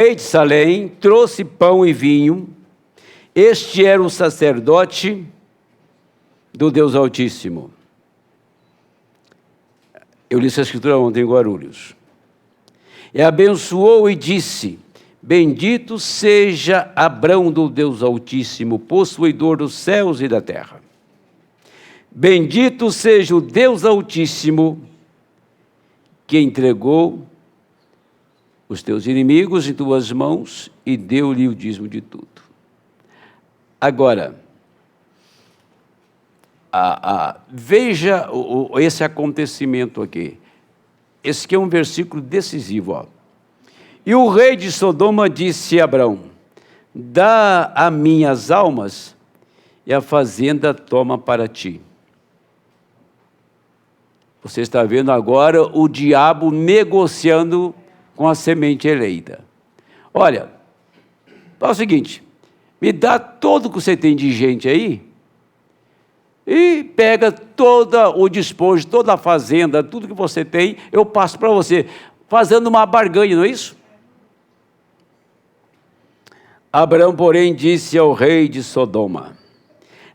rei de Salém trouxe pão e vinho. Este era o sacerdote do Deus Altíssimo. Eu li essa escritura ontem em Guarulhos. E abençoou e disse: bendito seja Abrão do Deus Altíssimo, possuidor dos céus e da terra. Bendito seja o Deus Altíssimo, que entregou os teus inimigos em tuas mãos e deu-lhe o dízimo de tudo. Agora, veja esse acontecimento aqui. Esse aqui é um versículo decisivo. Ó. E o rei de Sodoma disse a Abrão: dá a minhas almas e a fazenda toma para ti. Você está vendo agora o diabo negociando com a semente eleita. Olha, fala o seguinte: me dá todo o que você tem de gente aí e pega todo o despojo, toda a fazenda, tudo que você tem, eu passo para você, fazendo uma barganha, não é isso? Abraão, porém, disse ao rei de Sodoma: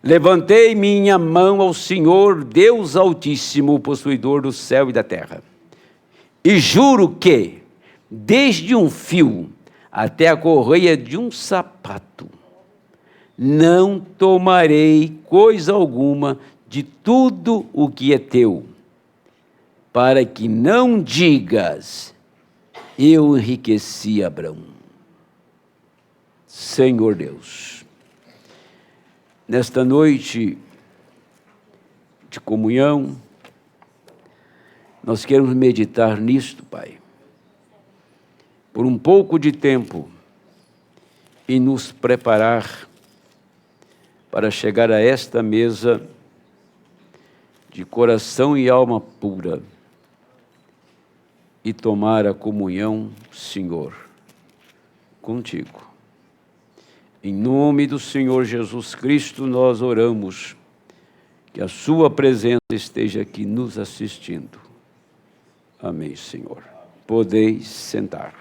levantei minha mão ao Senhor, Deus Altíssimo, possuidor do céu e da terra, e juro que, desde um fio até a correia de um sapato, não tomarei coisa alguma de tudo o que é teu, para que não digas: eu enriqueci Abrão. Senhor Deus, nesta noite de comunhão, nós queremos meditar nisto, Pai, por um pouco de tempo e nos preparar para chegar a esta mesa de coração e alma pura e tomar a comunhão, Senhor, contigo. Em nome do Senhor Jesus Cristo, nós oramos que a sua presença esteja aqui nos assistindo. Amém, Senhor. Podeis sentar.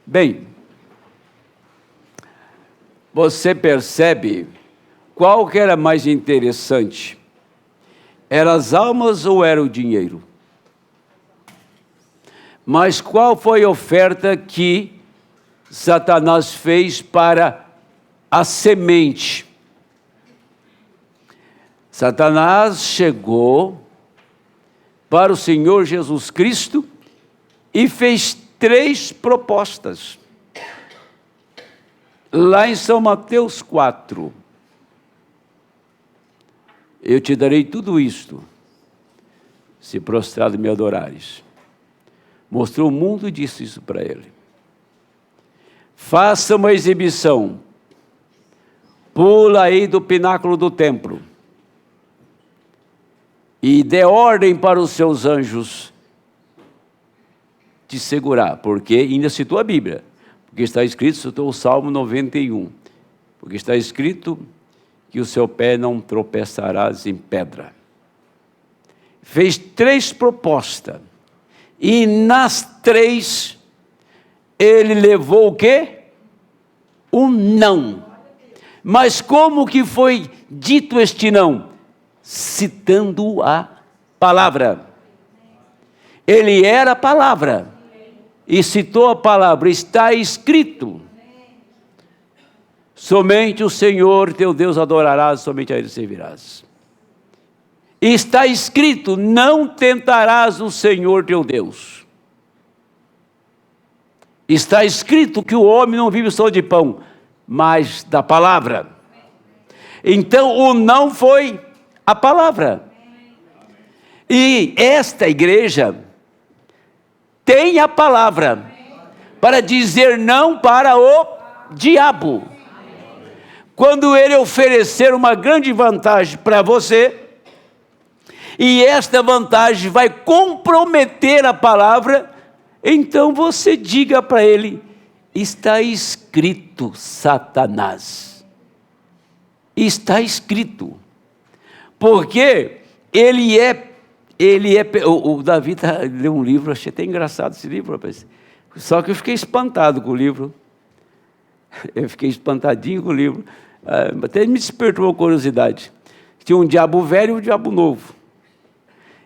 Bem, você percebe qual que era mais interessante? Eram as almas ou era o dinheiro? Mas qual foi a oferta que Satanás fez para a semente? Satanás chegou para o Senhor Jesus Cristo e fez 3 propostas. Lá em São Mateus 4. Eu te darei tudo isto, se prostrado me adorares. Mostrou o mundo e disse isso para ele. Faça uma exibição, pula aí do pináculo do templo e dê ordem para os seus anjos te segurar, porque ainda citou a Bíblia, porque está escrito, citou o Salmo 91, porque está escrito que o seu pé não tropeçarás em pedra. Fez 3 propostas, e nas 3, ele levou o quê? Um não. Mas como que foi dito este não? Citando a palavra. Ele era a palavra, e citou a palavra, está escrito. Somente o Senhor teu Deus adorarás, somente a Ele servirás. Está escrito, não tentarás o Senhor teu Deus. Está escrito que o homem não vive só de pão, mas da palavra. Então o não foi a palavra. E esta igreja tem a palavra para dizer não para o diabo. Quando ele oferecer uma grande vantagem para você, e esta vantagem vai comprometer a palavra, então você diga para ele: está escrito, Satanás. Está escrito. Porque o Davi leu um livro, achei até engraçado esse livro, rapaz. Só que eu fiquei espantado com o livro. Eu fiquei espantadinho com o livro. Até me despertou a curiosidade. Tinha um diabo velho e um diabo novo.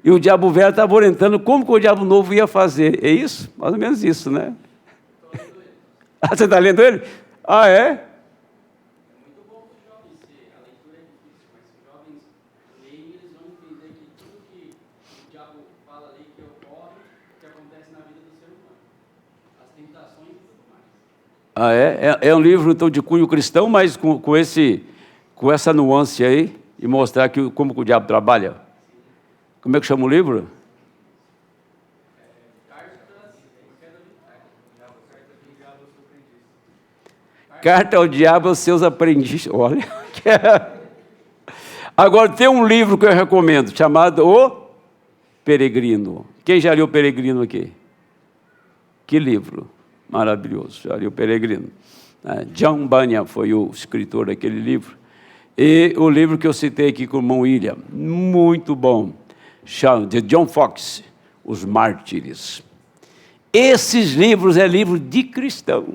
E o diabo velho estava orientando como que o diabo novo ia fazer. É isso? Mais ou menos isso, né? Ah, você está lendo ele? Ah, é? É muito bom para os jovens, a leitura é difícil, mas se os jovens leem, eles vão entender que tudo que o diabo fala ali, que ocorre, que acontece na vida do ser humano. As tentações e tudo mais. Ah, é? É um livro, então, de cunho cristão, mas com essa nuance aí, e mostrar como que o diabo trabalha. Como é que chama o livro? Carta ao Diabo aos seus aprendizes. Olha. Agora tem um livro que eu recomendo, chamado O Peregrino. Quem já leu O Peregrino aqui? Que livro maravilhoso, já leu O Peregrino. John Bunyan foi o escritor daquele livro. E o livro que eu citei aqui com o irmão William, muito bom, chama de John Foxe, Os Mártires. Esses livros é livro de cristão,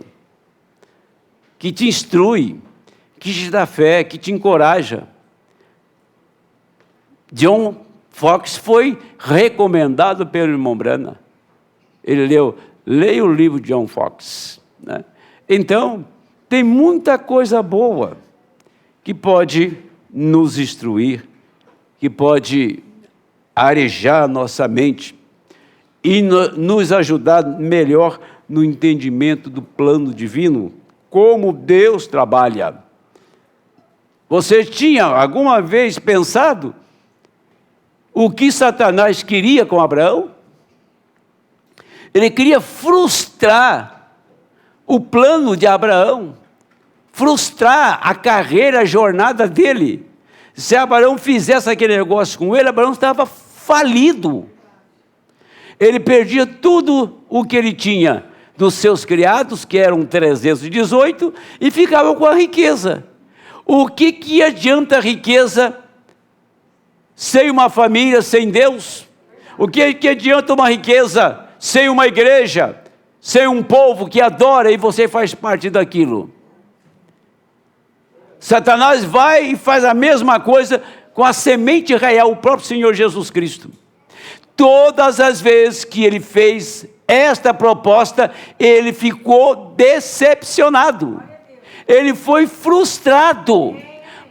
que te instrui, que te dá fé, que te encoraja. John Foxe foi recomendado pelo irmão Branham. Ele leia o livro de John Foxe, né? Então, tem muita coisa boa que pode nos instruir, que pode arejar nossa mente e nos ajudar melhor no entendimento do plano divino, como Deus trabalha. Você tinha alguma vez pensado o que Satanás queria com Abraão? Ele queria frustrar o plano de Abraão, frustrar a carreira, a jornada dele. Se Abraão fizesse aquele negócio com ele, Abraão estava falido. Ele perdia tudo o que ele tinha dos seus criados, que eram 318, e ficava com a riqueza. O que adianta a riqueza sem uma família, sem Deus? O que adianta uma riqueza sem uma igreja, sem um povo que adora e você faz parte daquilo? Satanás vai e faz a mesma coisa com a semente real, o próprio Senhor Jesus Cristo. Todas as vezes que ele fez esta proposta, ele ficou decepcionado. Ele foi frustrado,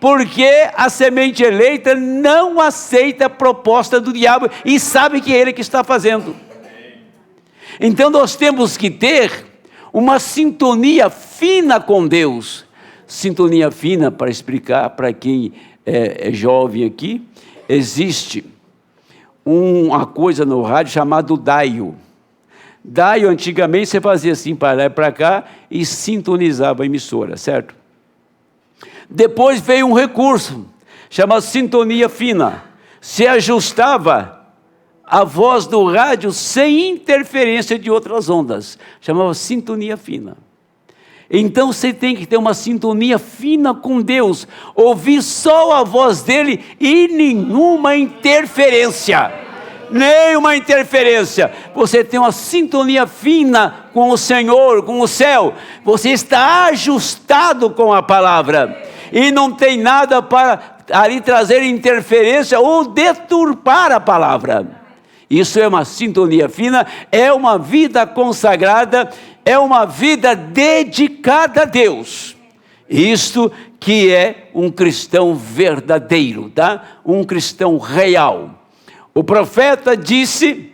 porque a semente eleita não aceita a proposta do diabo e sabe que é ele que está fazendo. Então nós temos que ter uma sintonia fina com Deus. Sintonia fina, para explicar para quem é jovem aqui, existe uma coisa no rádio chamado dial. Dial, antigamente, você fazia assim, para lá e para cá, e sintonizava a emissora, certo? Depois veio um recurso, chamado sintonia fina. Se ajustava a voz do rádio sem interferência de outras ondas. Chamava sintonia fina. Então você tem que ter uma sintonia fina com Deus, ouvir só a voz dele e nenhuma interferência. Nenhuma interferência. Você tem uma sintonia fina com o Senhor, com o céu. Você está ajustado com a palavra. E não tem nada para ali trazer interferência ou deturpar a palavra. Isso é uma sintonia fina, é uma vida consagrada, é uma vida dedicada a Deus. Isto que é um cristão verdadeiro, tá? Um cristão real. O profeta disse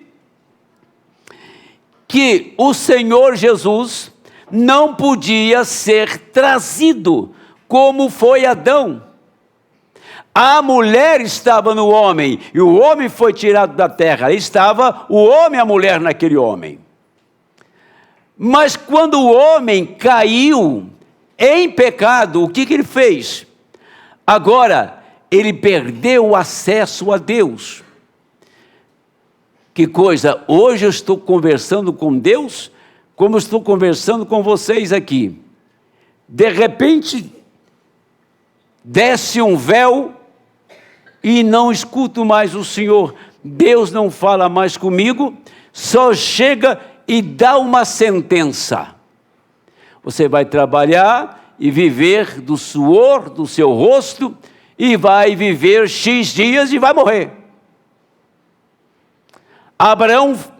que o Senhor Jesus não podia ser trazido como foi Adão. A mulher estava no homem, e o homem foi tirado da terra. Estava o homem e a mulher naquele homem. Mas quando o homem caiu em pecado, o que ele fez? Agora, ele perdeu o acesso a Deus. Que coisa, hoje eu estou conversando com Deus, como eu estou conversando com vocês aqui. De repente, desce um véu e não escuto mais o Senhor. Deus não fala mais comigo, só chega e dá uma sentença. Você vai trabalhar e viver do suor do seu rosto, e vai viver X dias e vai morrer.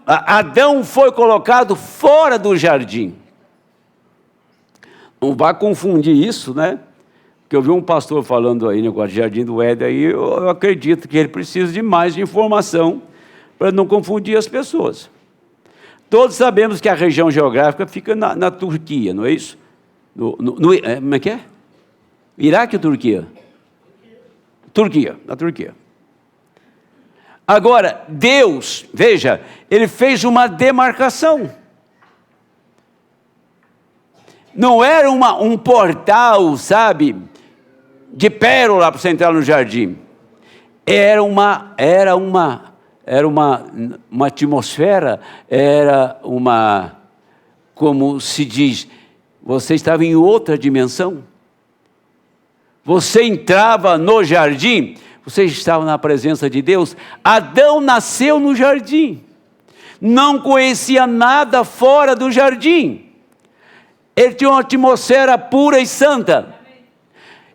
Adão foi colocado fora do jardim. Não vá confundir isso, né? Porque eu vi um pastor falando aí, negócio de Jardim do Éden, aí eu acredito que ele precisa de mais informação para não confundir as pessoas. Todos sabemos que a região geográfica fica na Turquia, não é isso? Como é que é? Iraque ou Turquia? Turquia, na Turquia. Agora, Deus, veja, Ele fez uma demarcação. Não era um portal, sabe, de pérola para você entrar no jardim. Era uma atmosfera, como se diz, você estava em outra dimensão. Você entrava no jardim, você estava na presença de Deus. Adão nasceu no jardim, não conhecia nada fora do jardim. Ele tinha uma atmosfera pura e santa,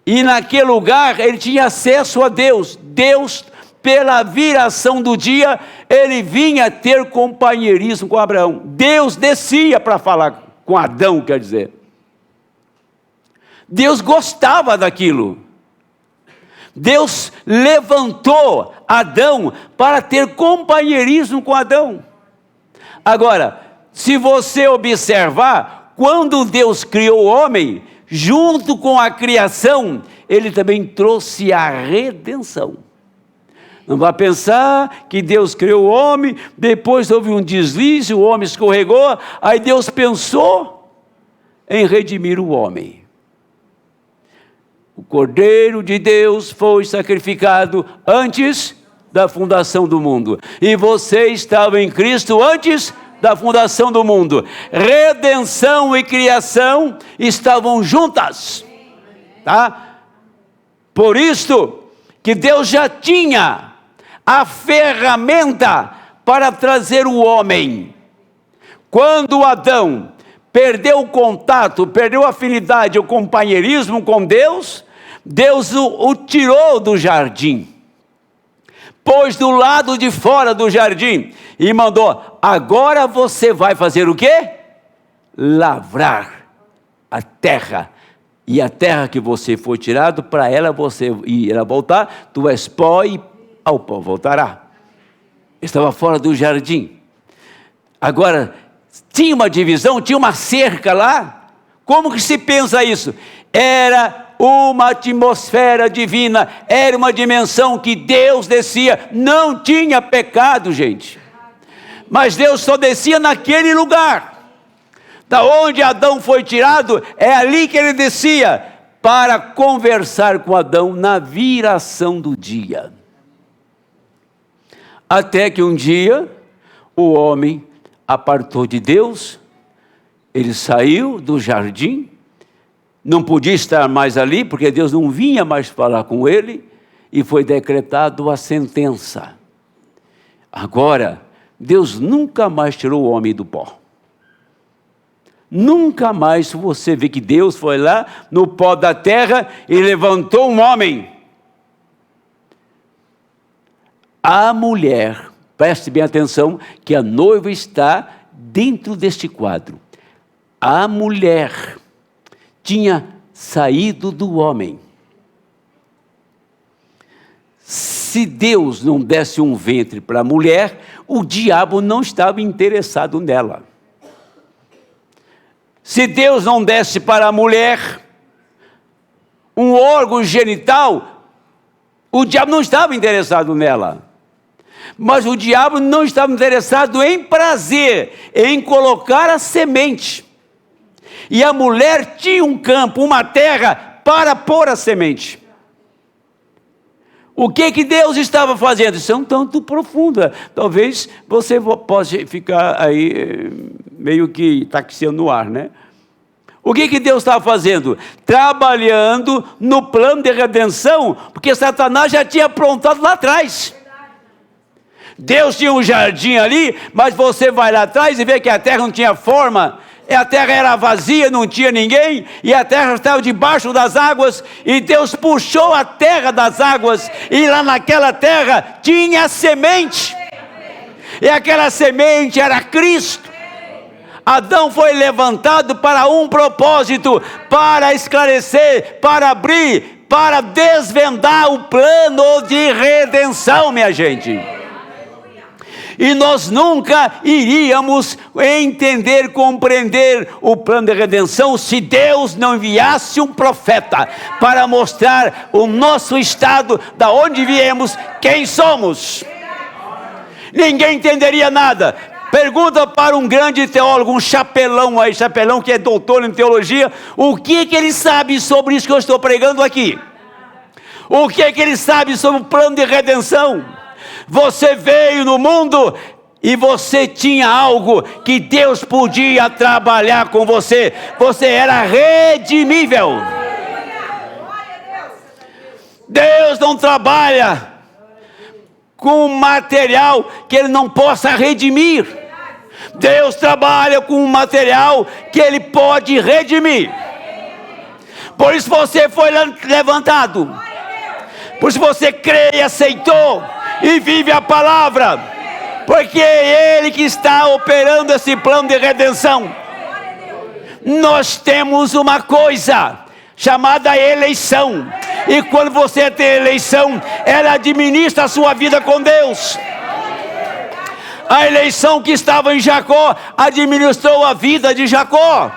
e naquele lugar ele tinha acesso a Deus. Deus, pela viração do dia, ele vinha ter companheirismo com Abraão. Deus descia para falar com Adão, quer dizer. Deus gostava daquilo. Deus levantou Adão para ter companheirismo com Adão. Agora, se você observar, quando Deus criou o homem, junto com a criação, Ele também trouxe a redenção. Não vá pensar que Deus criou o homem, depois houve um deslize, o homem escorregou, aí Deus pensou em redimir o homem. O Cordeiro de Deus foi sacrificado antes da fundação do mundo. E você estava em Cristo antes da fundação do mundo. Redenção e criação estavam juntas. Tá? Por isso que Deus já tinha a ferramenta para trazer o homem. Quando Adão perdeu o contato, perdeu a afinidade, o companheirismo com Deus, Deus o tirou do jardim, pôs do lado de fora do jardim e mandou: agora você vai fazer o quê? Lavrar a terra. E a terra que você foi tirado, para ela você irá voltar, tu és pó e ao pó voltará. Estava fora do jardim. Agora, tinha uma divisão, tinha uma cerca lá. Como que se pensa isso? Era uma atmosfera divina, era uma dimensão que Deus descia. Não tinha pecado, gente, mas Deus só descia naquele lugar. Da onde Adão foi tirado, é ali que ele descia, para conversar com Adão na viração do dia. Até que um dia, o homem apartou de Deus, ele saiu do jardim, não podia estar mais ali, porque Deus não vinha mais falar com ele, e foi decretado a sentença. Agora, Deus nunca mais tirou o homem do pó. Nunca mais você vê que Deus foi lá no pó da terra e levantou um homem. A mulher, preste bem atenção, que a noiva está dentro deste quadro. A mulher tinha saído do homem. Se Deus não desse um ventre para a mulher, o diabo não estava interessado nela. Se Deus não desse para a mulher um órgão genital, o diabo não estava interessado nela. Mas o diabo não estava interessado em prazer, em colocar a semente. E a mulher tinha um campo, uma terra para pôr a semente. O que Deus estava fazendo? Isso é um tanto profunda. Talvez você possa ficar aí meio que taxiando no ar, né? O que Deus estava fazendo? Trabalhando no plano de redenção, porque Satanás já tinha aprontado lá atrás. Deus tinha um jardim ali, mas você vai lá atrás e vê que a terra não tinha forma, e a terra era vazia, não tinha ninguém, e a terra estava debaixo das águas, e Deus puxou a terra das águas, e lá naquela terra tinha semente, e aquela semente era Cristo. Adão foi levantado para um propósito, para esclarecer, para abrir, para desvendar o plano de redenção, minha gente. E nós nunca iríamos entender, compreender o plano de redenção se Deus não enviasse um profeta para mostrar o nosso estado, da onde viemos, quem somos. Ninguém entenderia nada. Pergunta para um grande teólogo, um chapelão aí, chapelão que é doutor em teologia, o que ele sabe sobre isso que eu estou pregando aqui? O que ele sabe sobre o plano de redenção? Você veio no mundo e você tinha algo que Deus podia trabalhar com você. Você era redimível. Deus não trabalha com material que Ele não possa redimir. Deus trabalha com um material que Ele pode redimir. Por isso você foi levantado. Por isso você crê e aceitou e vive a palavra, porque é Ele que está operando esse plano de redenção. Nós temos uma coisa chamada eleição, e quando você tem eleição, ela administra a sua vida com Deus. A eleição que estava em Jacó administrou a vida de Jacó.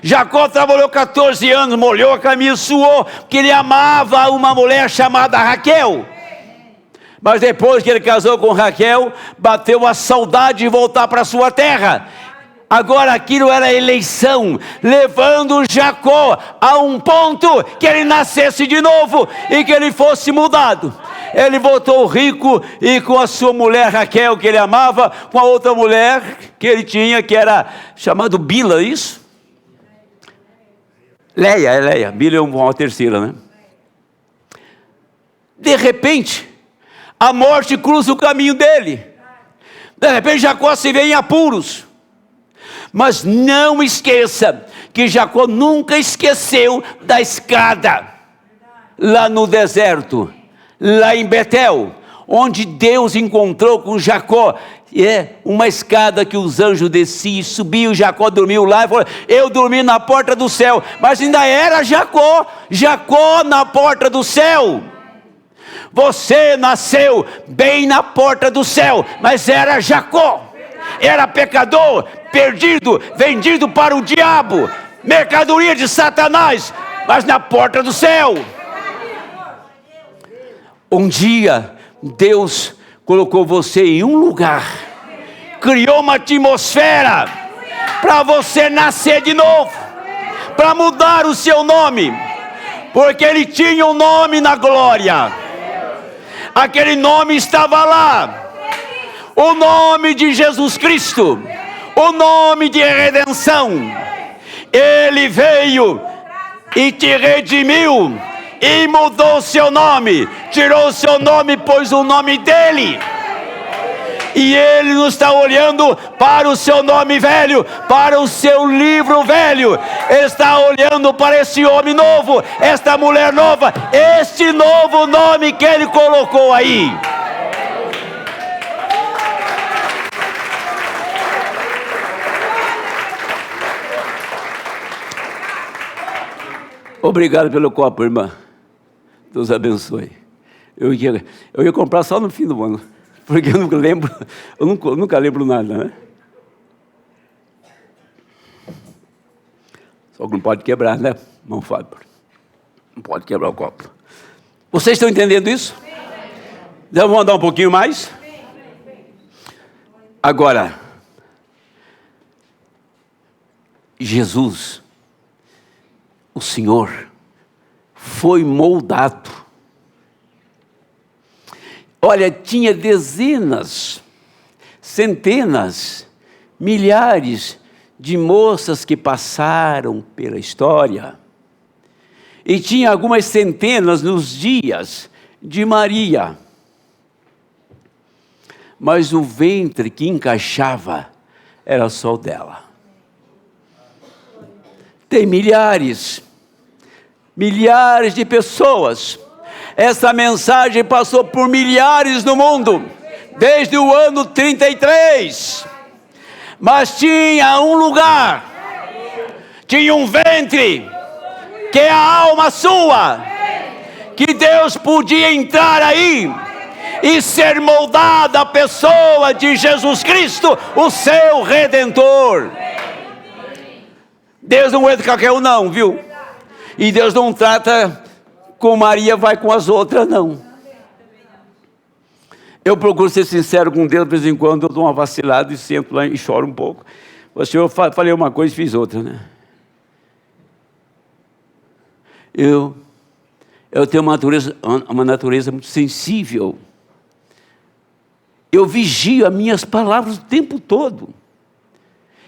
Jacó trabalhou 14 anos, molhou a camisa, suou, porque ele amava uma mulher chamada Raquel. Mas depois que ele casou com Raquel, bateu a saudade de voltar para sua terra. Agora aquilo era eleição, levando Jacó a um ponto que ele nascesse de novo e que ele fosse mudado. Ele voltou rico e com a sua mulher Raquel, que ele amava, com a outra mulher que ele tinha, que era chamado Bila, isso? Leia, Bila é uma terceira, né? De repente, a morte cruza o caminho dele. De repente Jacó se vê em apuros. Mas não esqueça que Jacó nunca esqueceu da escada lá no deserto, lá em Betel, onde Deus encontrou com Jacó. Uma escada que os anjos desciam e subiam. Jacó dormiu lá e falou: eu dormi na porta do céu. Mas ainda era Jacó na porta do céu. Você nasceu bem na porta do céu, mas era Jacó. Era pecador, perdido, vendido para o diabo, mercadoria de Satanás, mas na porta do céu. Um dia Deus colocou você em um lugar, criou uma atmosfera para você nascer de novo, para mudar o seu nome, porque ele tinha um nome na glória. Aquele nome estava lá, o nome de Jesus Cristo, o nome de redenção. Ele veio e te redimiu e mudou o seu nome, tirou o seu nome, pôs o nome dele. E ele não está olhando para o seu nome velho, para o seu livro velho. Ele está olhando para esse homem novo, esta mulher nova, este novo nome que ele colocou aí. Obrigado pelo copo, irmã. Deus abençoe. Eu ia comprar só no fim do ano, porque eu nunca lembro nada, né? Só que não pode quebrar, né, irmão Fábio? Não pode quebrar o copo. Vocês estão entendendo isso? Então, vamos andar um pouquinho mais? Agora, Jesus, o Senhor, foi moldado. Olha, tinha dezenas, centenas, milhares de moças que passaram pela história. E tinha algumas centenas nos dias de Maria. mas o ventre que encaixava era só o dela. Tem milhares de pessoas. Essa mensagem passou por milhares no mundo, desde o ano 33. Mas tinha um lugar, tinha um ventre, que é a alma sua, que Deus podia entrar aí e ser moldada a pessoa de Jesus Cristo, o seu Redentor. Deus não entra qualquer um não, viu? E Deus não trata com Maria, vai com as outras, não. Eu procuro ser sincero com Deus, de vez em quando eu dou uma vacilada e sento lá e choro um pouco. O Senhor, falei uma coisa e fiz outra, né? Eu tenho uma natureza muito sensível. Eu vigio as minhas palavras o tempo todo.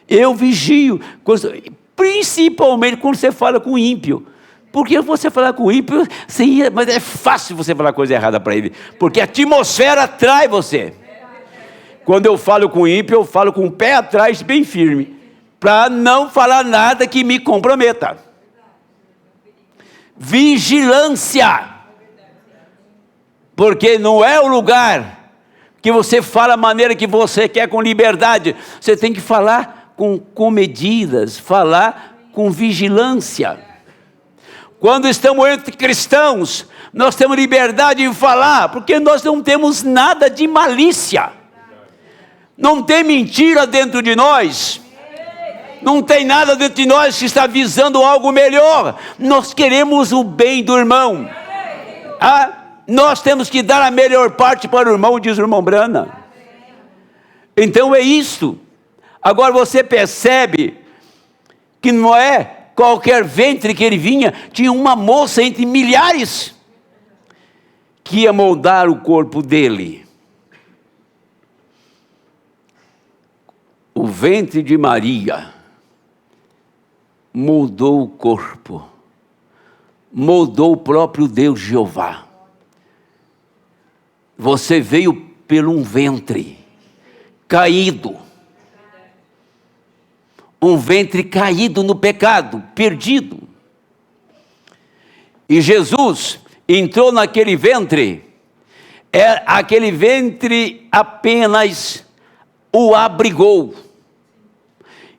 Eu vigio, principalmente quando você fala com o ímpio. Porque você falar com o ímpio, mas é fácil você falar coisa errada para ele. Porque a atmosfera atrai você. Quando eu falo com o ímpio, eu falo com o pé atrás, bem firme. Para não falar nada que me comprometa. Vigilância. Porque não é o lugar que você fala a maneira que você quer, com liberdade. Você tem que falar com medidas, falar com vigilância. Quando estamos entre cristãos, nós temos liberdade de falar, porque nós não temos nada de malícia. Não tem mentira dentro de nós. Não tem nada dentro de nós que está visando algo melhor. Nós queremos o bem do irmão. Nós temos que dar a melhor parte para o irmão, diz o irmão Brana. Então é isso. Agora você percebe que não é qualquer ventre que ele vinha, tinha uma moça entre milhares que ia moldar o corpo dele. O ventre de Maria moldou o corpo, moldou o próprio Deus Jeová. Você veio por um ventre caído. Um ventre caído no pecado, perdido. E Jesus entrou naquele ventre, aquele ventre apenas o abrigou.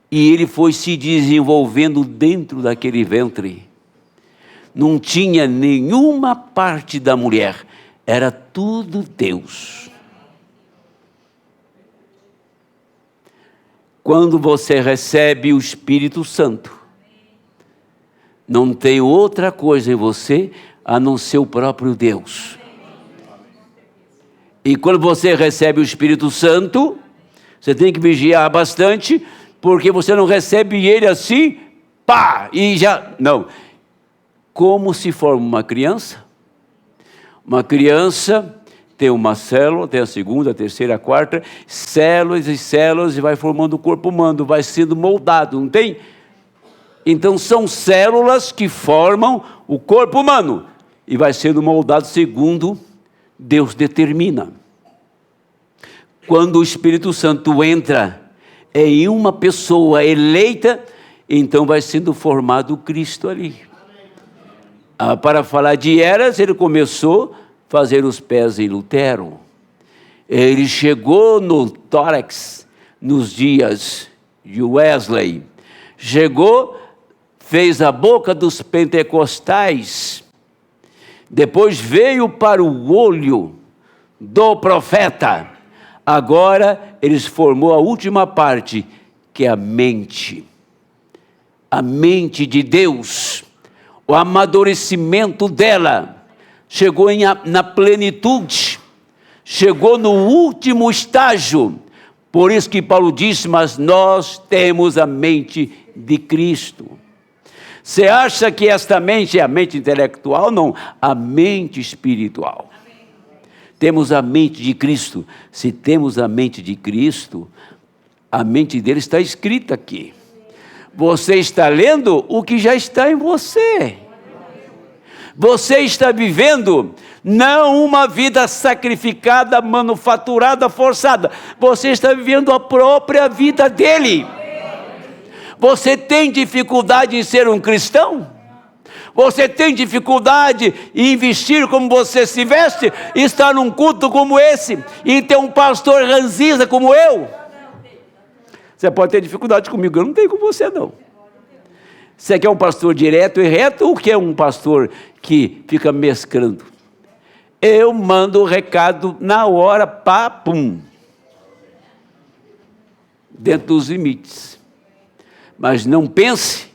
E ele foi se desenvolvendo dentro daquele ventre. Não tinha nenhuma parte da mulher, era tudo Deus. Quando você recebe o Espírito Santo, não tem outra coisa em você a não ser o próprio Deus. E quando você recebe o Espírito Santo, você tem que vigiar bastante, porque você não recebe ele assim, pá, e já... Não. Como se forma uma criança? Uma criança tem uma célula, tem a segunda, a terceira, a quarta, células e células, e vai formando o corpo humano, vai sendo moldado, não tem? Então são células que formam o corpo humano, e vai sendo moldado segundo Deus determina. Quando o Espírito Santo entra em uma pessoa eleita, então vai sendo formado o Cristo ali. Para falar de eras, ele começou fazer os pés em Lutero. Ele chegou no tórax nos dias de Wesley. Chegou, fez a boca dos pentecostais. Depois veio para o olho do profeta. Agora eles formou a última parte, que é a mente. A mente de Deus. O amadurecimento dela chegou na plenitude, chegou no último estágio. Por isso que Paulo disse, mas nós temos a mente de Cristo. Você acha que esta mente é a mente intelectual? Não, a mente espiritual. Temos a mente de Cristo. Se temos a mente de Cristo, a mente dele está escrita aqui. Você está lendo o que já está em você. Você está vivendo não uma vida sacrificada, manufaturada, forçada. Você está vivendo a própria vida dele. Você tem dificuldade em ser um cristão? Você tem dificuldade em vestir como você se veste? Estar num culto como esse? E ter um pastor ranzinza como eu? Você pode ter dificuldade comigo, eu não tenho com você não. Você quer um pastor direto e reto ou quer um pastor que fica mesclando? Eu mando o recado na hora, pá, pum. Dentro dos limites. Mas não pense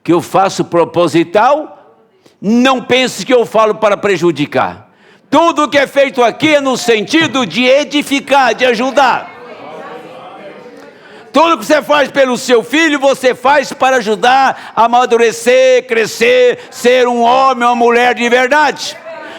que eu faço proposital, não pense que eu falo para prejudicar. Tudo que é feito aqui é no sentido de edificar, de ajudar. Tudo que você faz pelo seu filho, você faz para ajudar a amadurecer, crescer, ser um homem, uma mulher de verdade.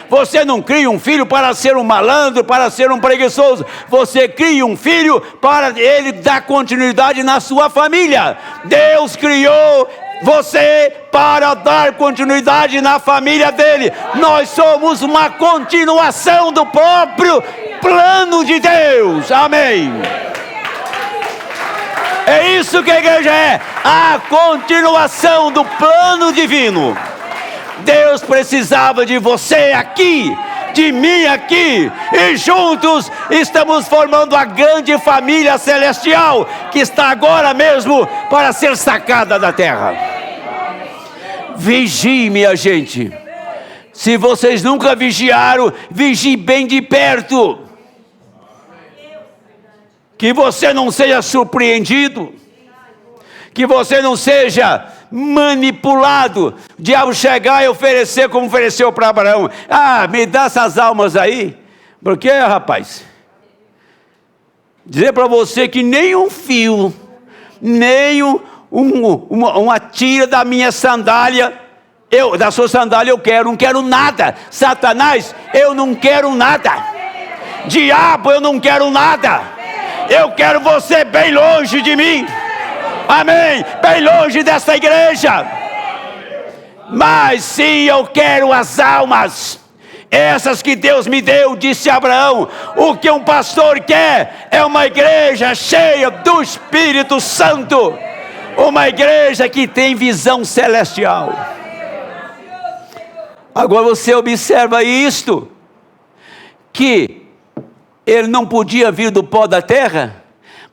Você não cria um filho para ser um malandro, para ser um preguiçoso. Você cria um filho para ele dar continuidade na sua família. Deus criou você para dar continuidade na família dele. Nós somos uma continuação do próprio plano de Deus. Amém. É isso que a igreja é, a continuação do plano divino. Deus precisava de você aqui, de mim aqui, e juntos estamos formando a grande família celestial, que está agora mesmo para ser sacada da terra. Vigie, minha gente. Se vocês nunca vigiaram, vigie bem de perto. Que você não seja surpreendido, que você não seja manipulado, o diabo chegar e oferecer como ofereceu para Abraão. Me dá essas almas aí, porque rapaz, dizer para você que nem um fio, nem uma tira da minha sandália, da sua sandália eu quero, não quero nada. Satanás, eu não quero nada. Diabo, eu não quero nada. Eu quero você bem longe de mim. Amém. Bem longe dessa igreja. Mas sim, eu quero as almas. Essas que Deus me deu, disse Abraão. O que um pastor quer é uma igreja cheia do Espírito Santo. Uma igreja que tem visão celestial. Agora você observa isto. Que ele não podia vir do pó da terra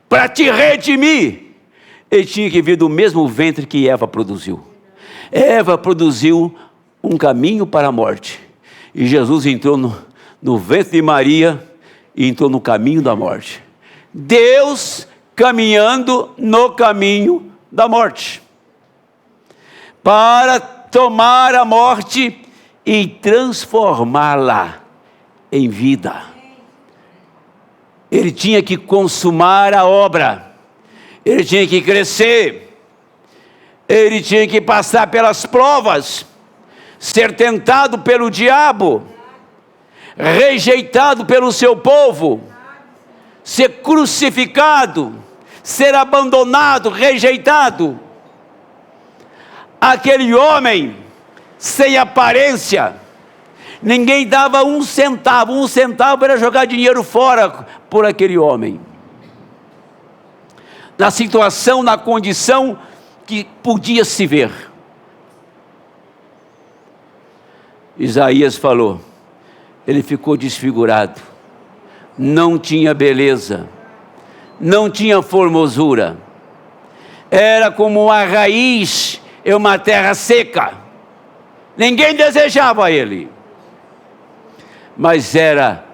para te redimir. Ele tinha que vir do mesmo ventre que Eva produziu. Eva produziu um caminho para a morte. E Jesus entrou no ventre de Maria e entrou no caminho da morte. Deus caminhando no caminho da morte. Para tomar a morte e transformá-la em vida. Ele tinha que consumar a obra, ele tinha que crescer, ele tinha que passar pelas provas, ser tentado pelo diabo, rejeitado pelo seu povo, ser crucificado, ser abandonado, rejeitado. Aquele homem sem aparência, ninguém dava um centavo era jogar dinheiro fora por aquele homem. Na situação, na condição que podia se ver. Isaías falou, ele ficou desfigurado, não tinha beleza, não tinha formosura, era como uma raiz em uma terra seca, ninguém desejava ele. Mas era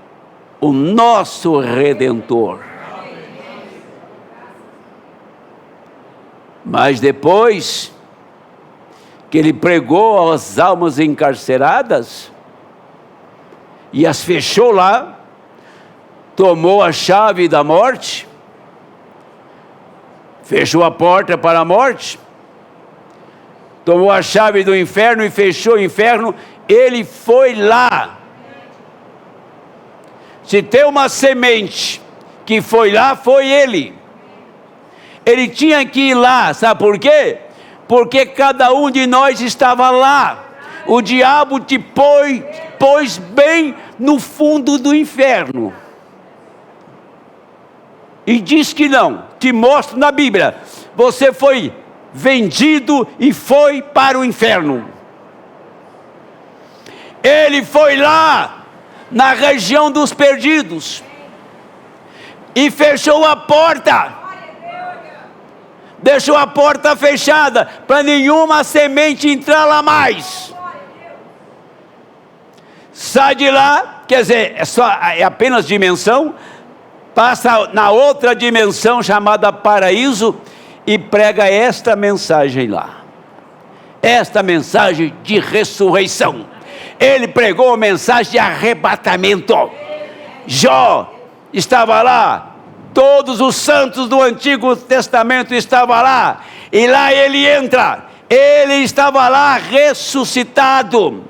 o nosso Redentor. Mas depois que ele pregou às almas encarceradas e as fechou lá, tomou a chave da morte, fechou a porta para a morte, tomou a chave do inferno e fechou o inferno, ele foi lá. Se tem uma semente que foi lá, foi ele. Ele tinha que ir lá, sabe por quê? Porque cada um de nós estava lá. O diabo te pôs bem no fundo do inferno. E diz que não, te mostro na Bíblia. Você foi vendido e foi para o inferno. Ele foi lá na região dos perdidos e fechou a porta. Deixou a porta fechada para nenhuma semente entrar lá mais. Sai de lá, quer dizer, é apenas dimensão. Passa na outra dimensão chamada paraíso e prega esta mensagem lá. Esta mensagem de ressurreição. Ele pregou a mensagem de arrebatamento. Jó estava lá, todos os santos do Antigo Testamento estavam lá, e lá ele entra. Ele estava lá ressuscitado,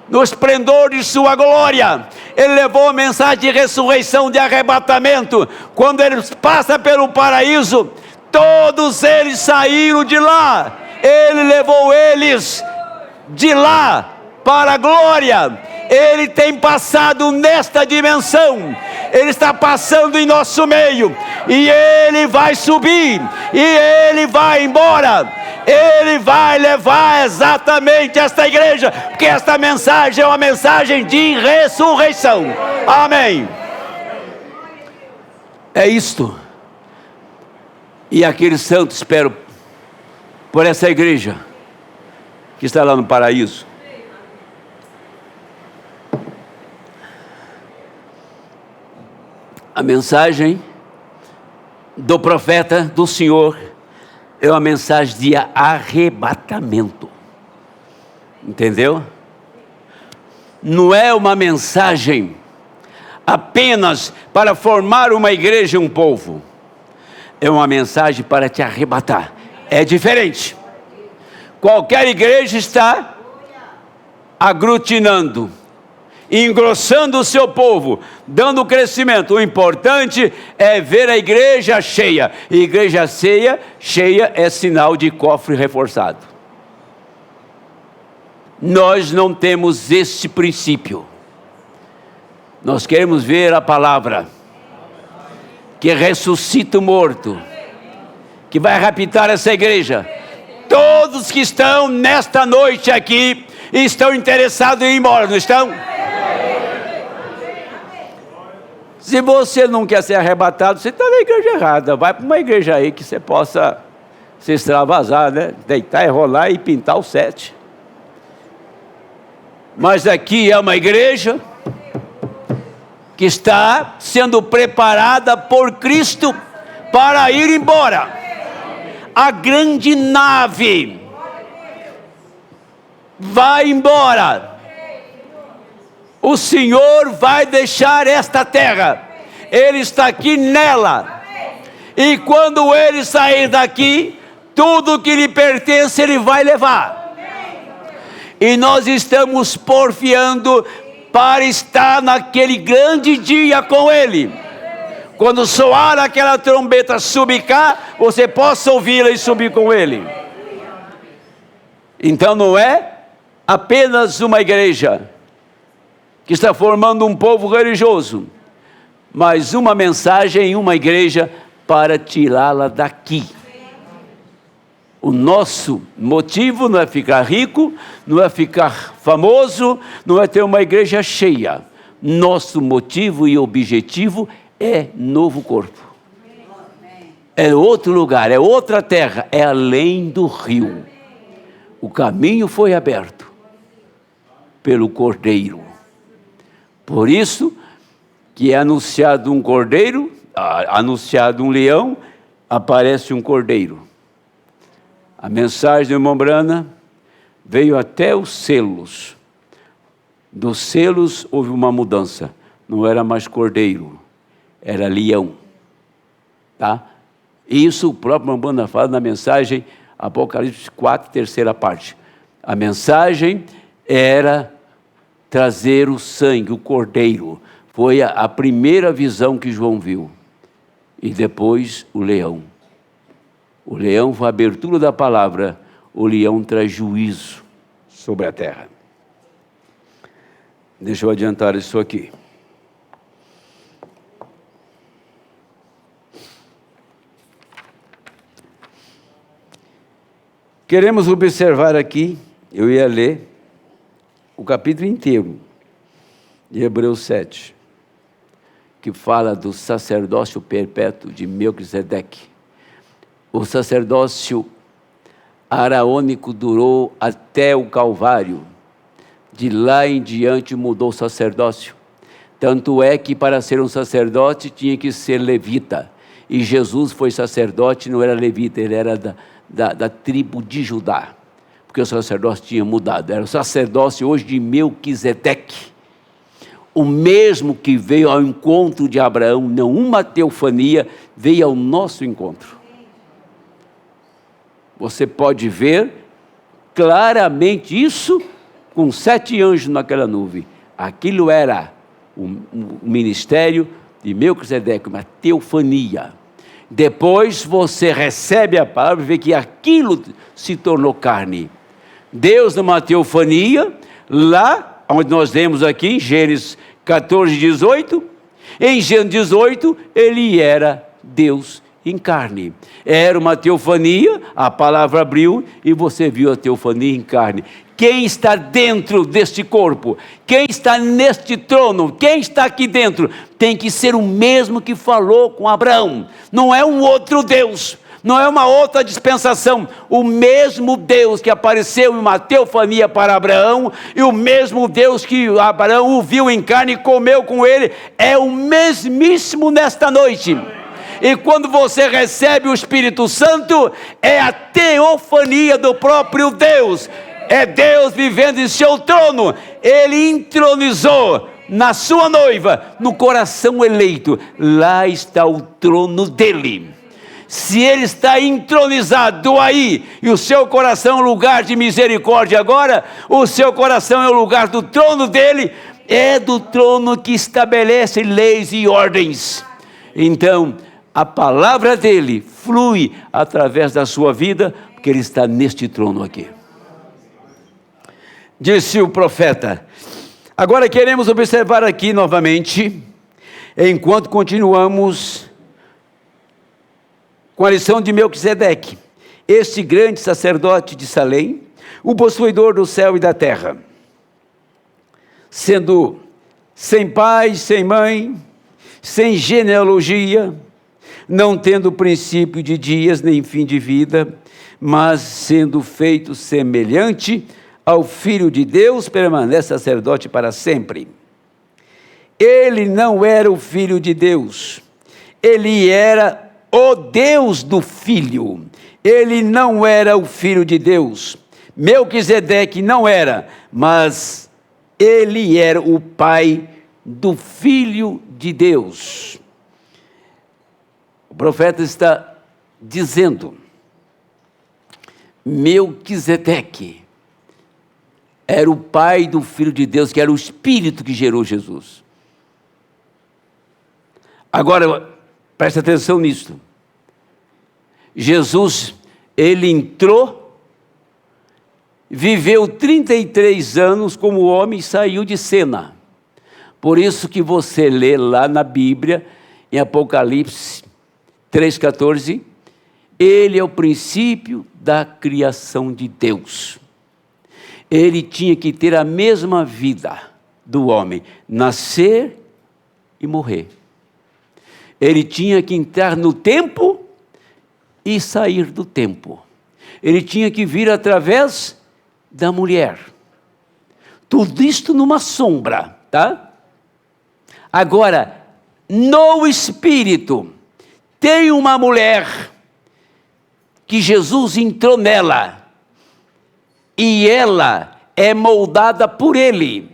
no esplendor de sua glória. Ele levou a mensagem de ressurreição, de arrebatamento. Quando ele passa pelo paraíso, todos eles saíram de lá. Ele levou eles de lá para a glória. Ele tem passado nesta dimensão. Ele está passando em nosso meio. E ele vai subir. E ele vai embora. Ele vai levar exatamente esta igreja, porque esta mensagem é uma mensagem de ressurreição. Amém. É isto. E aqueles santos esperam por essa igreja que está lá no paraíso. A mensagem do profeta do Senhor é uma mensagem de arrebatamento. Entendeu? Não é uma mensagem apenas para formar uma igreja e um povo. É uma mensagem para te arrebatar. É diferente. Qualquer igreja está aglutinando, engrossando o seu povo, dando crescimento. O importante é ver a igreja cheia. E igreja cheia é sinal de cofre reforçado. Nós não temos esse princípio. Nós queremos ver a palavra que ressuscita o morto, que vai raptar essa igreja. Todos que estão nesta noite aqui estão interessados em ir embora, não estão? Se você não quer ser arrebatado, você está na igreja errada. Vai para uma igreja aí que você possa se extravasar, né? Deitar e rolar e pintar o 7. Mas aqui é uma igreja que está sendo preparada por Cristo para ir embora. A grande nave vai embora. O Senhor vai deixar esta terra. Ele está aqui nela. E quando ele sair daqui, tudo que lhe pertence ele vai levar. E nós estamos porfiando para estar naquele grande dia com ele. Quando soar aquela trombeta subir cá, você possa ouvi-la e subir com ele. Então não é apenas uma igreja que está formando um povo religioso, mas uma mensagem em uma igreja para tirá-la daqui. O nosso motivo não é ficar rico, não é ficar famoso, não é ter uma igreja cheia. Nosso motivo e objetivo é novo corpo. É outro lugar, é outra terra, é além do rio. O caminho foi aberto pelo Cordeiro. Por isso que é anunciado um cordeiro, anunciado um leão, aparece um cordeiro. A mensagem do irmão Brana veio até os selos. Dos selos houve uma mudança. Não era mais cordeiro, era leão. Tá? Isso o próprio irmão Brana fala na mensagem Apocalipse 4, terceira parte. A mensagem era trazer o sangue, o cordeiro. Foi a primeira visão que João viu. E depois o leão. O leão foi a abertura da palavra. O leão traz juízo sobre a terra. Deixa eu adiantar isso aqui. Queremos observar aqui, eu ia ler o capítulo inteiro de Hebreus 7, que fala do sacerdócio perpétuo de Melquisedeque. O sacerdócio araônico durou até o Calvário. De lá em diante mudou o sacerdócio. Tanto é que para ser um sacerdote tinha que ser levita. E Jesus foi sacerdote, não era levita, ele era da tribo de Judá. Porque o sacerdócio tinha mudado. Era o sacerdócio hoje de Melquisedeque. O mesmo que veio ao encontro de Abraão, não uma teofania, veio ao nosso encontro. Você pode ver claramente isso com 7 anjos naquela nuvem. Aquilo era o ministério de Melquisedeque, uma teofania. Depois você recebe a palavra e vê que aquilo se tornou carne. Deus numa teofania, lá onde nós lemos aqui, em Gênesis 14, 18, em Gênesis 18, ele era Deus em carne. Era uma teofania, a palavra abriu e você viu a teofania em carne. Quem está dentro deste corpo? Quem está neste trono? Quem está aqui dentro? Tem que ser o mesmo que falou com Abraão. Não é um outro Deus, não é uma outra dispensação. O mesmo Deus que apareceu em uma teofania para Abraão, e o mesmo Deus que Abraão o viu em carne e comeu com ele, é o mesmíssimo nesta noite. E quando você recebe o Espírito Santo, é a teofania do próprio Deus. É Deus vivendo em seu trono. Ele entronizou na sua noiva, no coração eleito. Lá está o trono dele. Se ele está entronizado aí, e o seu coração é um lugar de misericórdia agora, o seu coração é o lugar do trono dele, é do trono que estabelece leis e ordens. Então, a palavra dele flui através da sua vida, porque ele está neste trono aqui. Disse o profeta. Agora queremos observar aqui novamente, enquanto continuamos com a lição de Melquisedeque, este grande sacerdote de Salém, o possuidor do céu e da terra, sendo sem pai, sem mãe, sem genealogia, não tendo princípio de dias nem fim de vida, mas sendo feito semelhante ao Filho de Deus, permanece sacerdote para sempre. Ele não era o Filho de Deus, ele era o Deus do Filho, ele não era o Filho de Deus. Melquisedeque não era, mas ele era o pai do Filho de Deus. O profeta está dizendo, Melquisedeque era o pai do Filho de Deus, que era o Espírito que gerou Jesus. Agora, presta atenção nisso. Jesus, ele entrou, viveu 33 anos como homem e saiu de cena. Por isso que você lê lá na Bíblia, em Apocalipse 3,14, ele é o princípio da criação de Deus. Ele tinha que ter a mesma vida do homem, nascer e morrer. Ele tinha que entrar no tempo e sair do tempo. Ele tinha que vir através da mulher. Tudo isto numa sombra, tá? Agora, no Espírito, tem uma mulher que Jesus entrou nela. E ela é moldada por ele.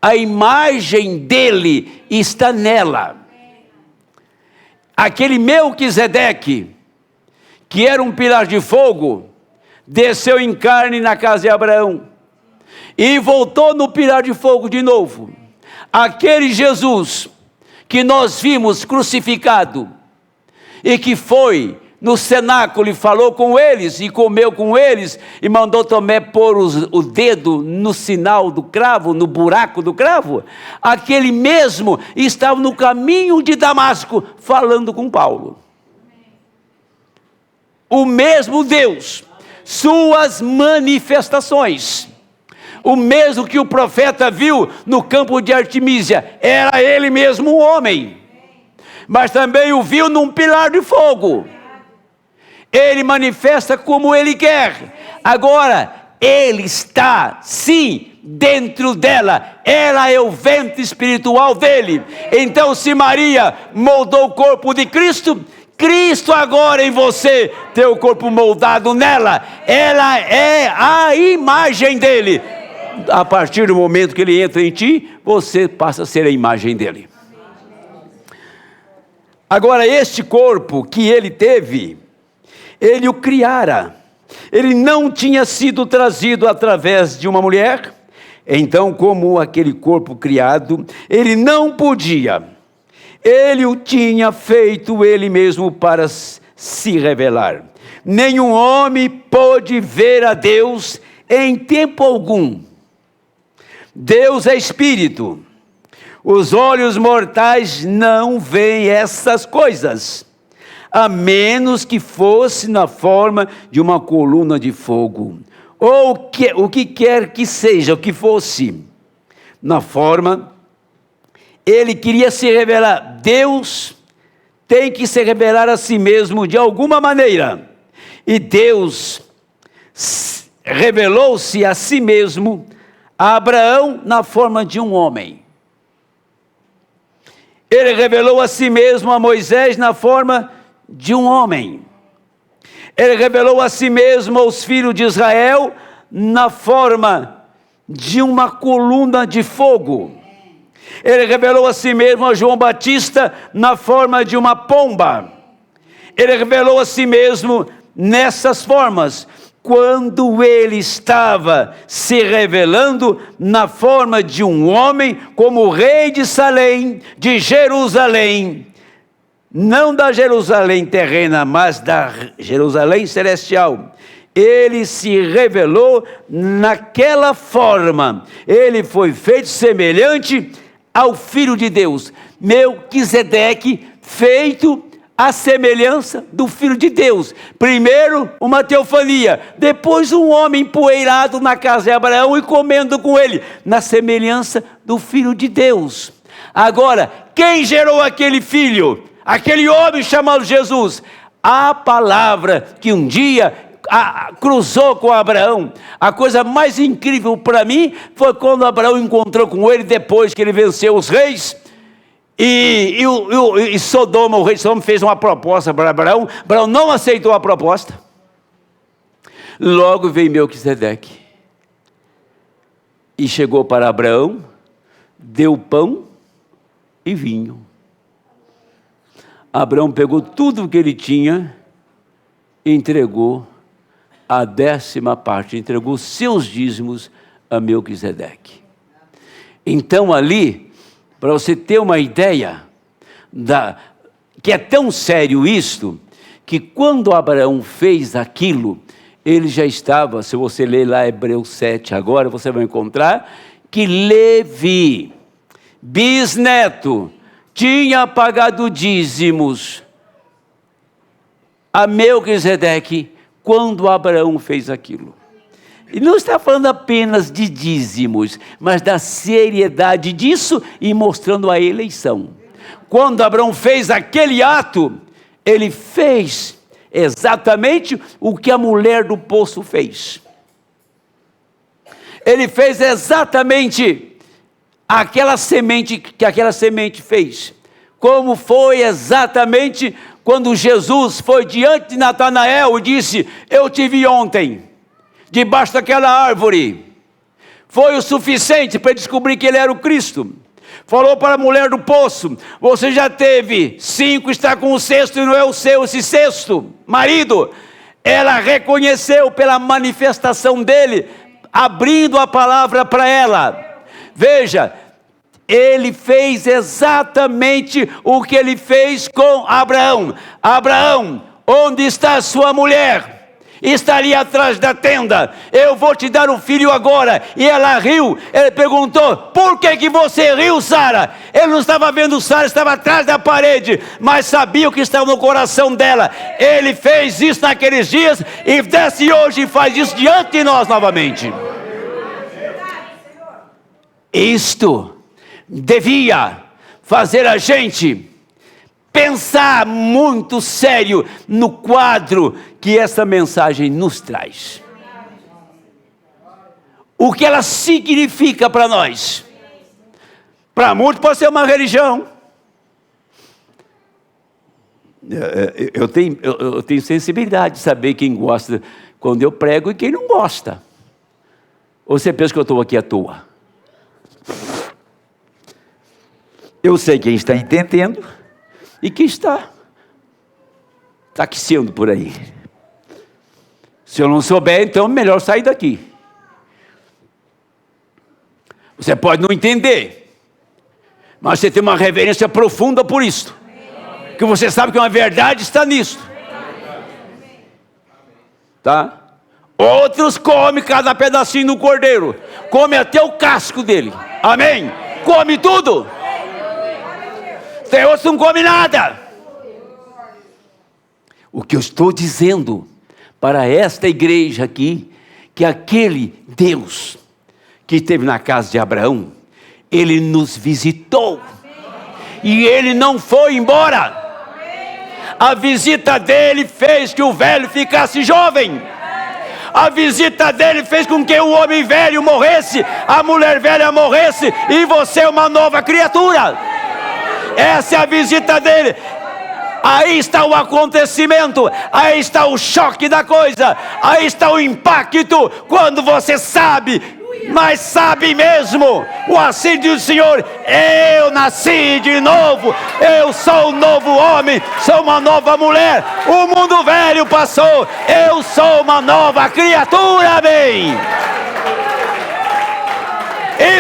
A imagem dele está nela. Aquele Melquisedeque, que era um pilar de fogo, desceu em carne na casa de Abraão. E voltou no pilar de fogo de novo. Aquele Jesus, que nós vimos crucificado, e que foi no cenáculo e falou com eles, e comeu com eles, e mandou Tomé pôr o dedo no sinal do cravo, no buraco do cravo, aquele mesmo estava no caminho de Damasco, falando com Paulo. O mesmo Deus, suas manifestações, o mesmo que o profeta viu no campo de Artemísia, era ele mesmo um homem, mas também o viu num pilar de fogo. Ele manifesta como ele quer. Agora, ele está, sim, dentro dela. Ela é o ventre espiritual dele. Então, se Maria moldou o corpo de Cristo, Cristo agora em você tem o corpo moldado nela. Ela é a imagem dele. A partir do momento que ele entra em ti, você passa a ser a imagem dele. Agora, este corpo que ele teve, ele o criara. Ele não tinha sido trazido através de uma mulher. Então, como aquele corpo criado, ele não podia. Ele o tinha feito ele mesmo para se revelar. Nenhum homem pôde ver a Deus em tempo algum. Deus é espírito. Os olhos mortais não veem essas coisas, a menos que fosse na forma de uma coluna de fogo, ou o que quer que seja, o que fosse, na forma, ele queria se revelar. Deus tem que se revelar a si mesmo de alguma maneira, e Deus revelou-se a si mesmo a Abraão na forma de um homem. Ele revelou a si mesmo a Moisés na forma de um homem. Ele revelou a si mesmo aos filhos de Israel na forma de uma coluna de fogo. Ele revelou a si mesmo a João Batista na forma de uma pomba. Ele revelou a si mesmo nessas formas, quando ele estava se revelando na forma de um homem, como rei de Salém, de Jerusalém, não da Jerusalém terrena, mas da Jerusalém celestial. Ele se revelou naquela forma. Ele foi feito semelhante ao Filho de Deus. Melquisedeque, feito a semelhança do Filho de Deus. Primeiro uma teofania, depois um homem empoeirado na casa de Abraão e comendo com ele, na semelhança do Filho de Deus. Agora, quem gerou aquele filho? Aquele homem chamado Jesus. A palavra que um dia cruzou com Abraão. A coisa mais incrível para mim foi quando Abraão encontrou com ele depois que ele venceu os reis. E Sodoma, o rei de Sodoma, fez uma proposta para Abraão. Abraão não aceitou a proposta. Logo veio Melquisedeque e chegou para Abraão, deu pão e vinho. Abraão pegou tudo o que ele tinha e entregou a 10ª parte, entregou seus dízimos a Melquisedeque. Então ali, para você ter uma ideia, que é tão sério isto, que quando Abraão fez aquilo, ele já estava, se você ler lá Hebreus 7 agora, você vai encontrar que Levi, bisneto, tinha pagado dízimos a Melquisedeque quando Abraão fez aquilo. E não está falando apenas de dízimos, mas da seriedade disso e mostrando a eleição. Quando Abraão fez aquele ato, ele fez exatamente o que a mulher do poço fez. Ele fez exatamente aquela semente que aquela semente fez. Como foi exatamente quando Jesus foi diante de Natanael e disse: eu te vi ontem, debaixo daquela árvore. Foi o suficiente para descobrir que ele era o Cristo. Falou para a mulher do poço: você já teve 5, está com o 6º e não é o seu esse 6º marido. Ela reconheceu pela manifestação dele, abrindo a palavra para ela. Veja, ele fez exatamente o que ele fez com Abraão. Abraão, onde está a sua mulher? Está ali atrás da tenda, eu vou te dar um filho agora. E ela riu, ele perguntou, por que você riu, Sara? Ele não estava vendo Sara, estava atrás da parede, mas sabia o que estava no coração dela. Ele fez isso naqueles dias, e desce hoje e faz isso diante de nós novamente. Isto devia fazer a gente pensar muito sério no quadro que essa mensagem nos traz. O que ela significa para nós. Para muitos pode ser uma religião. Eu tenho sensibilidade de saber quem gosta quando eu prego e quem não gosta. Ou você pensa que eu estou aqui à toa? Eu sei quem está entendendo e quem está taxiando por aí. Se eu não souber, então é melhor sair daqui. Você pode não entender, mas você tem uma reverência profunda por isso. Que você sabe que uma verdade está nisso. Tá? Outros comem cada pedacinho do cordeiro. Come até o casco dele. Amém? Come tudo. Tem outros que não comem nada. O que eu estou dizendo para esta igreja aqui, que aquele Deus que esteve na casa de Abraão, ele nos visitou. E ele não foi embora. A visita dele fez que o velho ficasse jovem. A visita dele fez com que o homem velho morresse, a mulher velha morresse, e você é uma nova criatura. Essa é a visita dele. Aí está o acontecimento, aí está o choque da coisa, aí está o impacto, quando você sabe, mas sabe mesmo, o assim diz o Senhor, eu nasci de novo, eu sou um novo homem, sou uma nova mulher, o mundo velho passou, eu sou uma nova criatura, amém.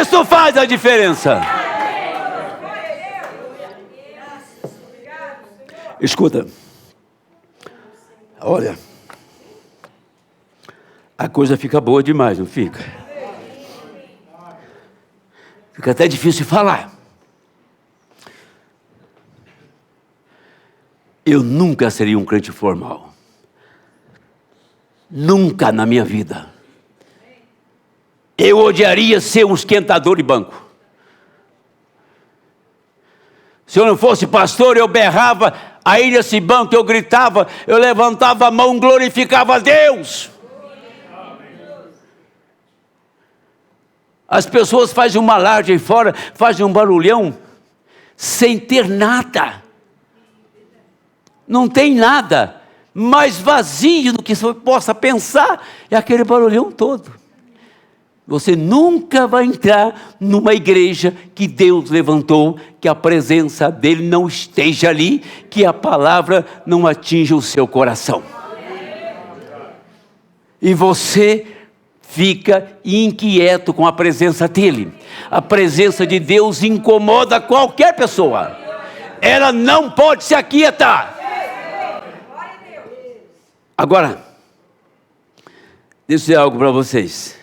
Isso faz a diferença. Escuta, olha, a coisa fica boa demais, não fica? Fica até difícil de falar. Eu nunca seria um crente formal. Nunca na minha vida. Eu odiaria ser um esquentador de banco. Se eu não fosse pastor, eu berrava, aí nesse banco eu gritava, eu levantava a mão, glorificava a Deus. As pessoas fazem uma alarde aí fora, fazem um barulhão, sem ter nada. Não tem nada mais vazio do que você possa pensar, é aquele barulhão todo. Você nunca vai entrar numa igreja que Deus levantou, que a presença dele não esteja ali, que a palavra não atinja o seu coração. E você fica inquieto com a presença dele. A presença de Deus incomoda qualquer pessoa. Ela não pode se aquietar. Agora, deixa eu dizer algo para vocês.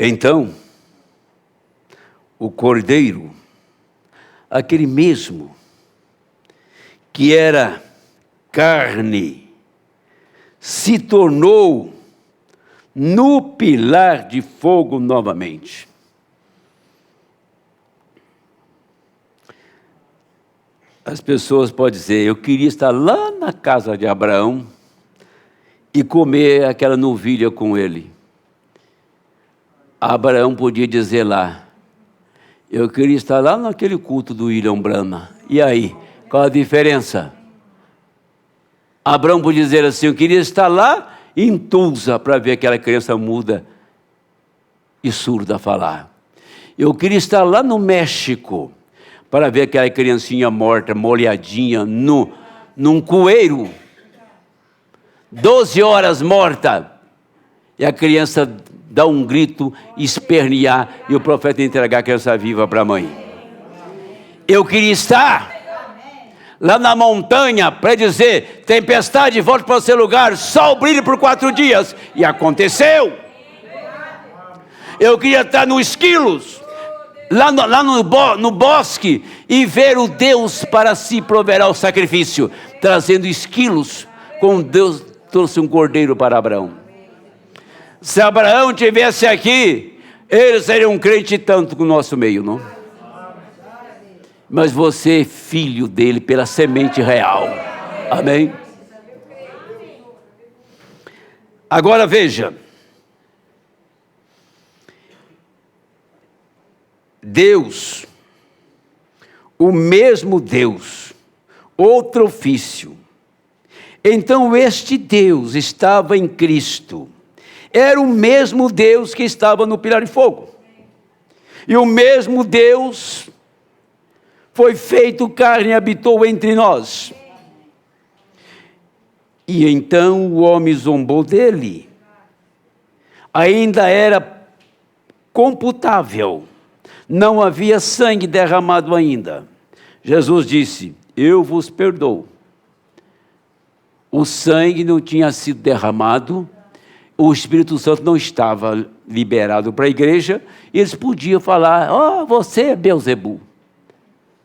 Então, o cordeiro, aquele mesmo que era carne, se tornou no pilar de fogo novamente. As pessoas podem dizer, eu queria estar lá na casa de Abraão e comer aquela novilha com ele. Abraão podia dizer lá, eu queria estar lá naquele culto do William Branham. E aí, qual a diferença? Abraão podia dizer assim, eu queria estar lá em Tulsa para ver aquela criança muda e surda falar. Eu queria estar lá no México para ver aquela criancinha morta, molhadinha, num coeiro. 12 horas morta. E a criança dá um grito, espernear, e o profeta entregar a criança viva para a mãe. Eu queria estar lá na montanha para dizer: tempestade, volte para o seu lugar, sol brilhe por 4 dias. E aconteceu. Eu queria estar no Esquilos, lá no bosque, e ver o Deus para si proverá o sacrifício, trazendo esquilos, como Deus trouxe um cordeiro para Abraão. Se Abraão tivesse aqui, ele seria um crente tanto no nosso meio, não? Mas você é filho dele pela semente real. Amém? Agora veja. Deus, o mesmo Deus, outro ofício. Então este Deus estava em Cristo. Era o mesmo Deus que estava no pilar de fogo. E o mesmo Deus foi feito carne e habitou entre nós. E então o homem zombou dele. Ainda era computável. Não havia sangue derramado ainda. Jesus disse: eu vos perdoo. O sangue não tinha sido derramado, o Espírito Santo não estava liberado para a igreja, e eles podiam falar: você é Beelzebul.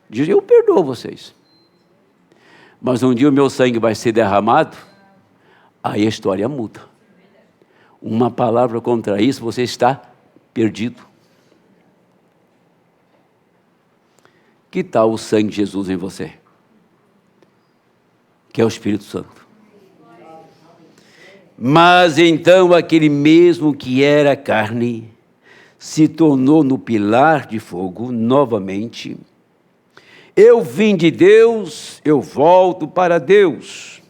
Diz: eu perdoo vocês. Mas um dia o meu sangue vai ser derramado, aí a história muda. Uma palavra contra isso, você está perdido. Que tal o sangue de Jesus em você? Que é o Espírito Santo. Mas então aquele mesmo que era carne se tornou no pilar de fogo novamente. Eu vim de Deus, eu volto para Deus.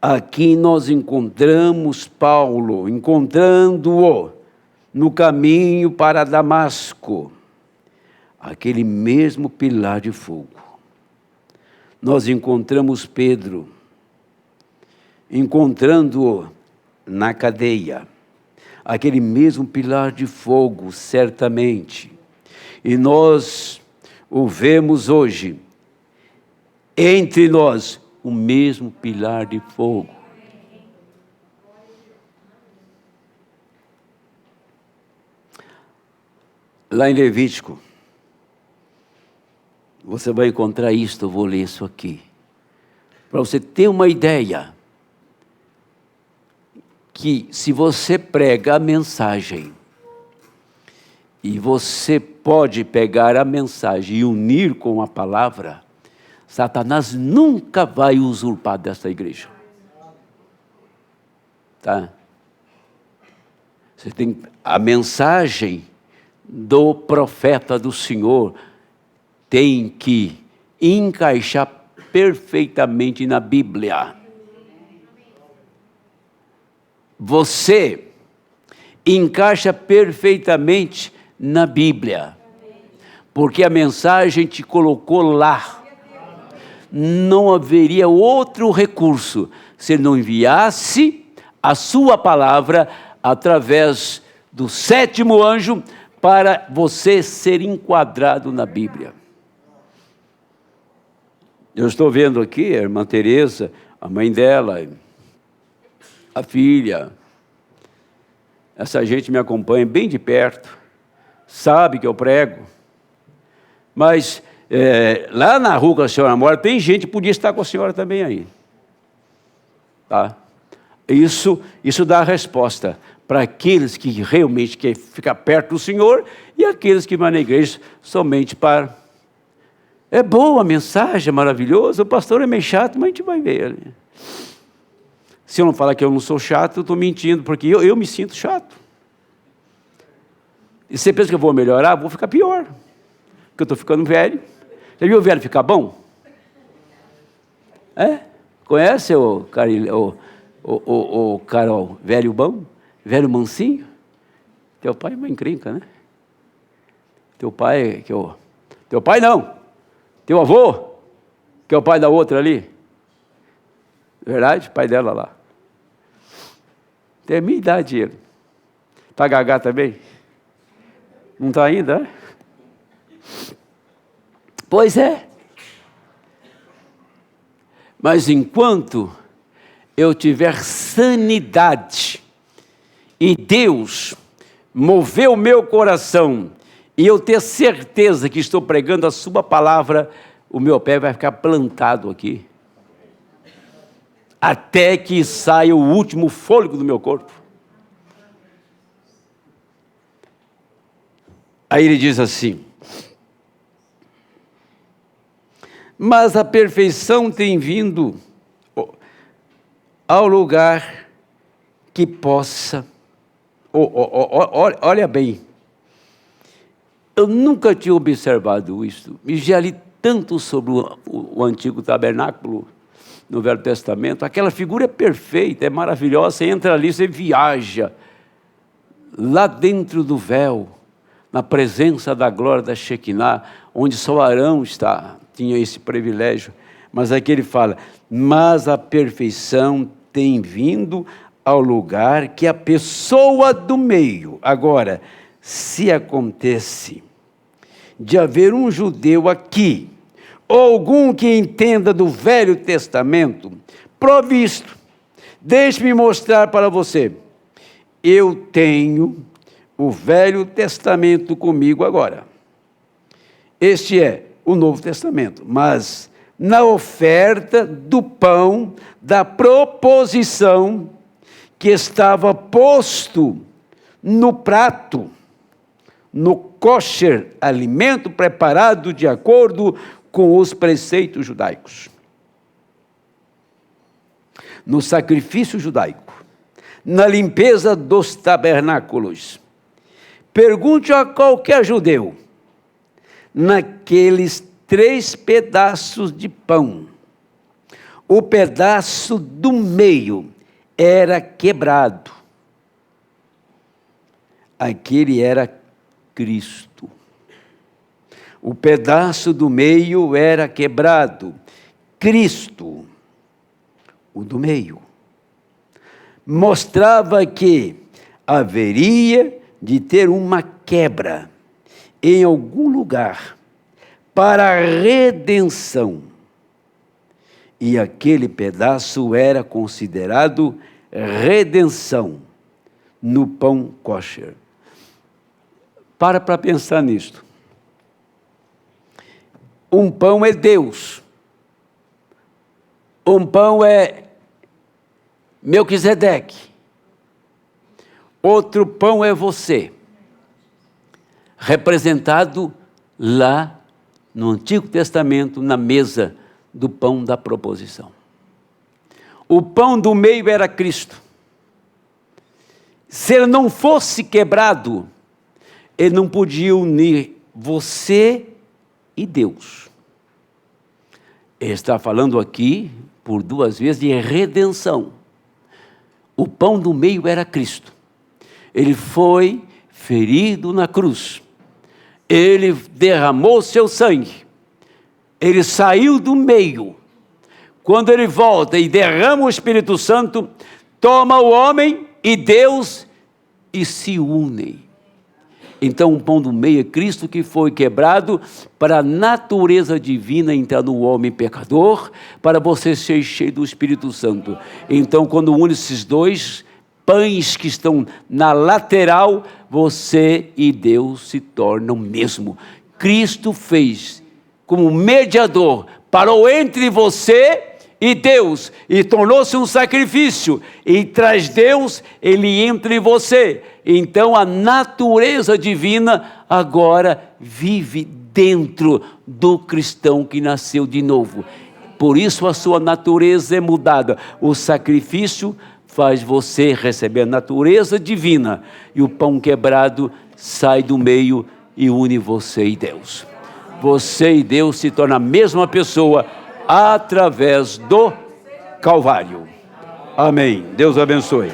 Aqui nós encontramos Paulo, encontrando-o no caminho para Damasco. Aquele mesmo pilar de fogo. Nós encontramos Pedro, encontrando-o na cadeia. Aquele mesmo pilar de fogo, certamente. E nós o vemos hoje, entre nós, o mesmo pilar de fogo. Lá em Levítico, você vai encontrar isto, eu vou ler isso aqui. Para você ter uma ideia, que se você prega a mensagem, e você pode pegar a mensagem e unir com a palavra, Satanás nunca vai usurpar dessa igreja. Tá? Você tem a mensagem do profeta do Senhor, tem que encaixar perfeitamente na Bíblia. Você encaixa perfeitamente na Bíblia, porque a mensagem te colocou lá. Não haveria outro recurso se ele não enviasse a sua palavra através do 7º anjo para você ser enquadrado na Bíblia. Eu estou vendo aqui a irmã Teresa, a mãe dela, a filha. Essa gente me acompanha bem de perto, sabe que eu prego. Mas lá na rua que a senhora mora, tem gente que podia estar com a senhora também aí. Tá? Isso dá a resposta para aqueles que realmente querem ficar perto do Senhor e aqueles que vão na igreja somente para... É boa a mensagem, é maravilhosa, o pastor é meio chato, mas a gente vai ver. Se eu não falar que eu não sou chato, eu estou mentindo, porque eu me sinto chato. E você pensa que eu vou melhorar? Vou ficar pior, porque eu estou ficando velho. Já viu o velho ficar bom? Conhece o Carol, velho bom? Velho mansinho? Teu pai é uma encrenca, né? Teu pai, teu pai não. Teu avô, que é o pai da outra ali. Verdade? Pai dela lá. Tem a minha idade ele. Está gagá também? Não está ainda, é? Pois é. Mas enquanto eu tiver sanidade, e Deus mover o meu coração, e eu ter certeza que estou pregando a sua palavra, o meu pé vai ficar plantado aqui, até que saia o último fôlego do meu corpo. Aí ele diz assim: mas a perfeição tem vindo ao lugar que possa... Olha bem, eu nunca tinha observado isso, e já li tanto sobre o antigo tabernáculo no Velho Testamento. Aquela figura é perfeita, é maravilhosa. Você entra ali, você viaja lá dentro do véu, na presença da glória da Shekinah, onde só Arão tinha esse privilégio. Mas aqui ele fala: mas a perfeição tem vindo ao lugar que a pessoa do meio. Agora, se acontece de haver um judeu aqui, ou algum que entenda do Velho Testamento, provisto, deixe-me mostrar para você. Eu tenho o Velho Testamento comigo agora. Este é o Novo Testamento, mas na oferta do pão da proposição que estava posto no prato, no kosher, alimento preparado de acordo com os preceitos judaicos. No sacrifício judaico, na limpeza dos tabernáculos. Pergunte a qualquer judeu, naqueles 3 pedaços de pão, o pedaço do meio era quebrado. Aquele era Cristo. O pedaço do meio era quebrado. Cristo, o do meio, mostrava que haveria de ter uma quebra em algum lugar para a redenção. E aquele pedaço era considerado redenção no pão kosher. Para pensar nisto. Um pão é Deus. Um pão é Melquisedeque. Outro pão é você, representado lá no Antigo Testamento, na mesa do pão da proposição. O pão do meio era Cristo. Se ele não fosse quebrado, ele não podia unir você e Deus. Ele está falando aqui, por 2 vezes, de redenção. O pão do meio era Cristo. Ele foi ferido na cruz. Ele derramou seu sangue. Ele saiu do meio. Quando ele volta e derrama o Espírito Santo, toma o homem e Deus e se unem. Então, o pão do meio é Cristo, que foi quebrado para a natureza divina entrar no homem pecador, para você ser cheio do Espírito Santo. Então, quando une esses 2 pães que estão na lateral, você e Deus se tornam o mesmo. Cristo fez como mediador, parou entre você e Deus, e tornou-se um sacrifício, e traz Deus, ele entra em você. Então a natureza divina agora vive dentro do cristão que nasceu de novo. Por isso a sua natureza é mudada. O sacrifício faz você receber a natureza divina, e o pão quebrado sai do meio e une você e Deus. Você e Deus se tornam a mesma pessoa através do Calvário. Amém. Deus abençoe.